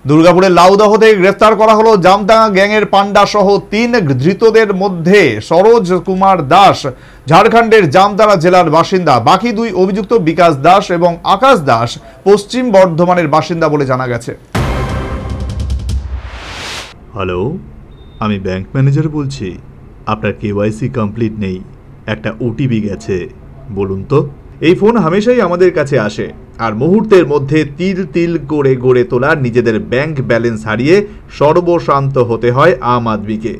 দুর্গাপুরের লাউদহ থেকে গ্রেফতার করা হলো জামদাঙ্গা গ্যাংয়ের পান্ডা সহ 3 ধৃতদের মধ্যে সরোজ কুমার দাস ঝাড়খণ্ডের জামতারা জেলার বাসিন্দা। বাকি 2 অভিযুক্ত বিকাশ দাস এবং আকাশ দাস পশ্চিম বর্ধমানের বাসিন্দা বলে জানা গেছে। হ্যালো, আমি ব্যাংক ম্যানেজার বলছি। আপনার কেওয়াইসি কমপ্লিট নেই, একটা ওটিপি গেছে, বলুন তো। এই ফোন হামেশাই আমাদের কাছে আসে আর মুহূর্তের মধ্যে তিল তিল করে গড়ে তোলা নিজেদের ব্যাংক ব্যালেন্স হারিয়ে সর্বশান্ত হতে হয় আম আদমিকে।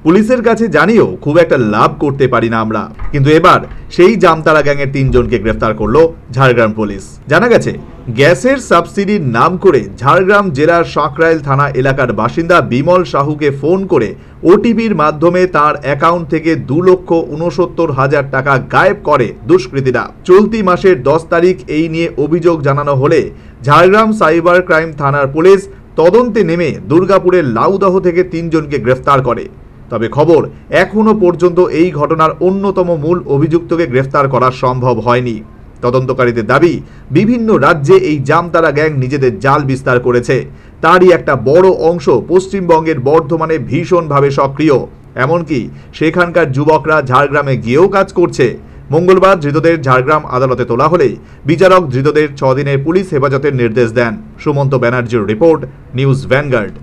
পুলিশের কাছে জানিয়েও খুব একটা লাভ করতে পারি না আমরা। কিন্তু এবার সেই জামতারা গ্যাংয়ের 3 জনকে গ্রেফতার করলো ঝাড়গ্রাম পুলিশ। জানা গেছে গ্যাসের সাবসিডির নাম করে ঝাড়গ্রাম জেলার সাঁকরাইল থানা এলাকার বাসিন্দা বিমল সাহুকে ফোন করে ওটিপির মাধ্যমে তার অ্যাকাউন্ট থেকে 2,69,000 টাকা গায়েব করে দুষ্কৃতীরা। চলতি মাসের 10 তারিখ এই নিয়ে অভিযোগ জানানো হলে ঝাড়গ্রাম সাইবার ক্রাইম থানার পুলিশ তদন্তে নেমে দুর্গাপুরের লাউদহ থেকে 3 জনকে গ্রেফতার করে। তবে খবর, এখনো পর্যন্ত এই ঘটনার অন্যতম মূল অভিযুক্তকে গ্রেফতার করা সম্ভব হয়নি। তদন্তকারীদের দাবি, বিভিন্ন রাজ্যে এই জামতারা গ্যাং নিজেদের জাল বিস্তার করেছে। তারই একটা বড় অংশ পশ্চিমবঙ্গের বর্ধমানে ভীষণভাবে সক্রিয়। এমনকি সেখানকার যুবকরা ঝাড়গ্রামে গিয়েও কাজ করছে। মঙ্গলবার ধৃতদের ঝাড়গ্রাম আদালতে তোলা হলে বিচারক ধৃতদের 6 দিনের পুলিশ হেফাজতের নির্দেশ দেন। সুমন্ত ব্যানার্জির রিপোর্ট, নিউজ ভ্যানগার্ড।